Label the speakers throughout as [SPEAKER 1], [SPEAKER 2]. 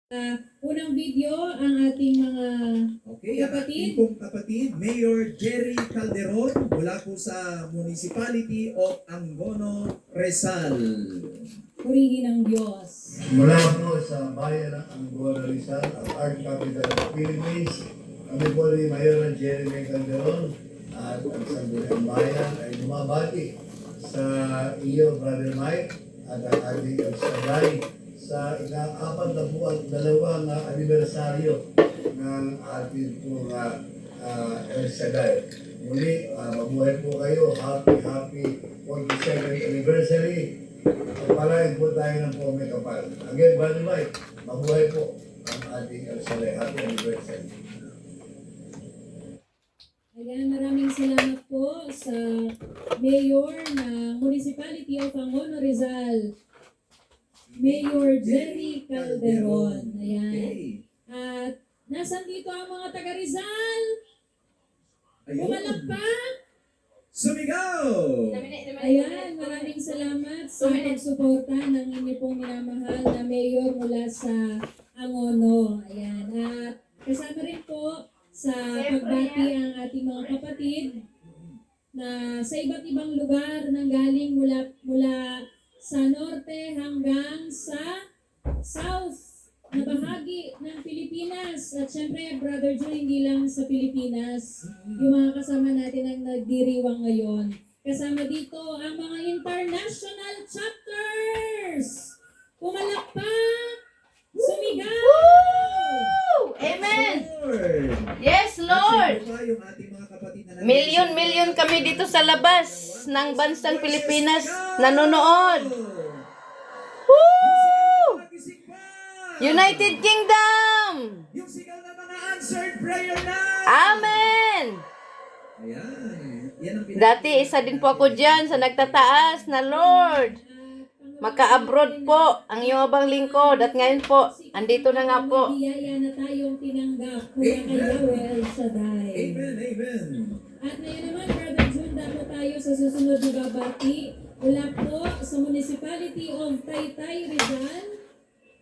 [SPEAKER 1] Unang video ang ating mga
[SPEAKER 2] Okay, ang ating pong kapatid, Mayor Jerry Calderon mula po sa Municipality of Angono, Rizal.
[SPEAKER 1] purihin ng Diyos.
[SPEAKER 3] Mula po sa bayan ng Angono, Rizal, ang art capital of the Philippines, kami po ni Mayor Jerry Calderon at ang sangguniang bayan ay bumabati sa iyo, Brother Mike, at ang ating kagsabay sa ika-4 na po at 2 na anibersaryo ng ating pong El Shaddai. Muli, mabuhay po kayo. Happy 42nd anniversary. Palayan po tayo ng Pome Kapal. Again, Brother Mike, mabuhay po ang ating El Shaddai. Happy anniversary.
[SPEAKER 1] Ayan, maraming salamat po sa Mayor ng Municipality of Angono, Rizal, Mayor Jerry Calderon. Ayan.
[SPEAKER 2] Okay.
[SPEAKER 1] At nasan dito ang mga taga Rizal?
[SPEAKER 2] Ayun.
[SPEAKER 1] Pumalakpak!
[SPEAKER 2] Sumigaw!
[SPEAKER 1] Ayan, maraming salamat sa pagsuporta ng inyo pong minamahal na Mayor mula sa Angono. Ayan. At kasama rin po sa pagbati ang ating mga kapatid na sa iba't ibang lugar nang galing mula sa norte hanggang sa south na bahagi ng Pilipinas. At syempre, Brother Joe, hindi lang sa Pilipinas, yung mga kasama natin ang nagdiriwang ngayon. Kasama dito ang mga international chapters! Pumalakpak! Sumigaw!
[SPEAKER 4] Woo! Amen!
[SPEAKER 2] Lord!
[SPEAKER 4] Yes, Lord!
[SPEAKER 2] At sino pa yung ating mga kapatid na
[SPEAKER 4] Milyon-milyon kami dito sa labas ng bansang Pilipinas nanonood. Woo!
[SPEAKER 2] Magising pa!
[SPEAKER 4] United Kingdom!
[SPEAKER 2] Yung sigaw na mga answered prayer na!
[SPEAKER 4] Amen!
[SPEAKER 2] Ayan. Yan ang
[SPEAKER 4] Dati, isa din po ako dyan sa nagtataas na Lord. Maka-abroad po ang iyong abang lingkod. At ngayon po, andito na nga po.
[SPEAKER 1] Biyaya na tayong tinanggap mula kay Yahweh El Shaddai.
[SPEAKER 2] Amen, amen.
[SPEAKER 1] At ngayon naman, Brother June, dako tayo sa susunod na babati mula po sa Municipality of Taytay, Rizal.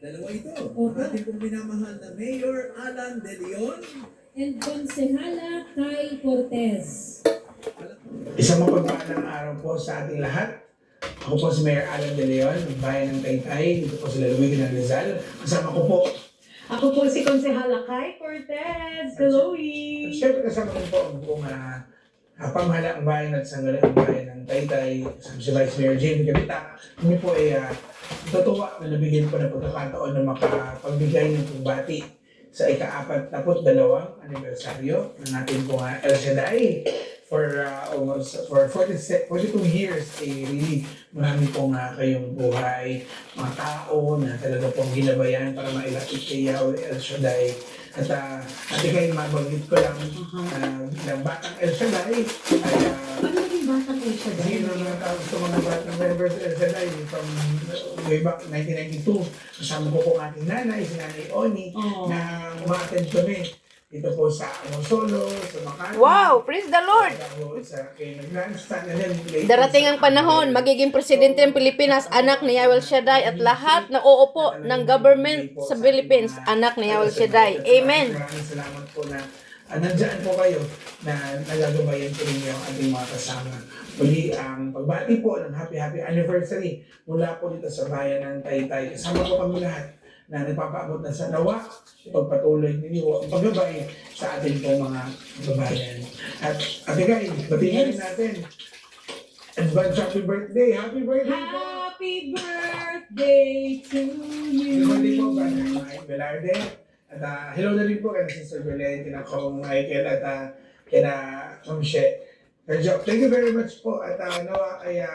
[SPEAKER 2] Dalawa ito.
[SPEAKER 1] Opo.
[SPEAKER 2] Ang ating pong minamahal na Mayor Alan De Leon.
[SPEAKER 1] And Konsehala Kai Cortez.
[SPEAKER 5] Isang mapagpalang araw po sa ating lahat. Ako po si Mayor Alan De Leon, ng bayan ng Taytay, dito po sa Lalawigan ng Rizal. Kasama ko po.
[SPEAKER 6] Ako po si Konsehala Kai Cortez. Hello,
[SPEAKER 5] At syempre kasama ko po ang buong pamahalaang bayan at sangguniang bayan ng Taytay. Kasama si Vice Mayor Jim Gabita. Kami po ay natutuwa na nabigyan po ng pagkakataon na makapagbigay ng pagbati sa ika-42 anibersaryo ng ating pong El Shaddai for almost 42 years. Really marami pong kayong buhay, mga tao na talaga pong ginabayan para mailapit kay Yahweh El Shaddai. At kayo mabanggit ko lang ng batang El Shaddai ay
[SPEAKER 6] Ano naging batang El Shaddai?
[SPEAKER 5] sino na tawag sa mga batang members El Shaddai from way back 1992. Kasama ko po ang ating nanay, si Nanay Oni, na umattend kami dito po sa Solo, sa Makati.
[SPEAKER 4] Wow! Praise the Lord!
[SPEAKER 5] Sa Grandstand. And then later
[SPEAKER 4] Darating ang panahon, magiging presidente ng Pilipinas, anak ni Yahweh El Shaddai, at lahat na uupo ng government sa Philippines, anak ni Yahweh El Shaddai. Amen!
[SPEAKER 5] Maraming salamat po na nandyan po kayo na nagagabayan po ninyo ang ating mga kasama. Muli ang pagbati po ng happy anniversary mula po dito sa bayan ng Taytay. Kasama po kami lahat na nagpapaabot na sa nawa, pagpatuloy ninyo ang paggabay sa ating po mga babayan. At guys, batiin rin natin. Advance happy birthday! Happy birthday po!
[SPEAKER 6] Happy birthday to you!
[SPEAKER 5] Happy birthday po, Brother Mike Velarde. At hello na rin po kay Sister Belen, kina Kong Michael at kina Comshe. Thank you very much po. At nawa ay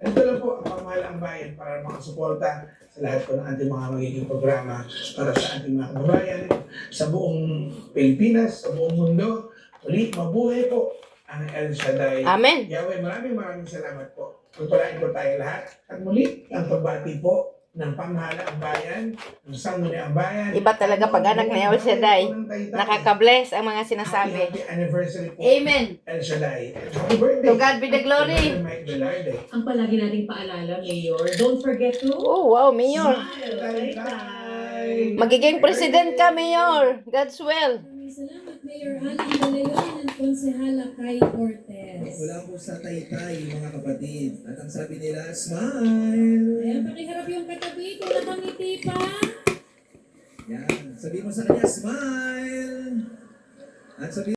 [SPEAKER 5] ito lang po ang pamahalang bayan para makasuporta sa lahat po ng ating mga magiging programa para sa ating mga kababayan sa buong Pilipinas, sa buong mundo. Ulit, mabuhay po ang El Shaddai.
[SPEAKER 4] Amen!
[SPEAKER 5] Yahweh, maraming salamat po. Pagpalain po tayo lahat. At muli, ang pagbati po ng pamahalaang bayan, ng sangguniang bayan.
[SPEAKER 4] Iba talaga pag anak ni Yahweh El Shaddai. Nakaka-bless ang mga sinasabi.
[SPEAKER 5] Happy anniversary po.
[SPEAKER 4] Amen!
[SPEAKER 5] El Shaddai. Happy birthday.
[SPEAKER 4] To God be the glory.
[SPEAKER 5] Brother Mike Velarde.
[SPEAKER 6] Ang palagi nating paalala, Mayor, don't forget to
[SPEAKER 4] Oh, wow, Mayor!
[SPEAKER 6] smile.
[SPEAKER 5] Taytay.
[SPEAKER 4] Magiging president ka, Mayor. God's will.
[SPEAKER 1] Maraming salamat, Mayor Alan Balayon at Konsehala Kay Cortez.
[SPEAKER 2] Mula po sa Taytay, mga kapatid. At ang sabi nila, smile!
[SPEAKER 1] Ayan, pakiharap yung katabi kung nakangiti pa.
[SPEAKER 2] Yan. Sabi mo sa kanya, smile! At sabi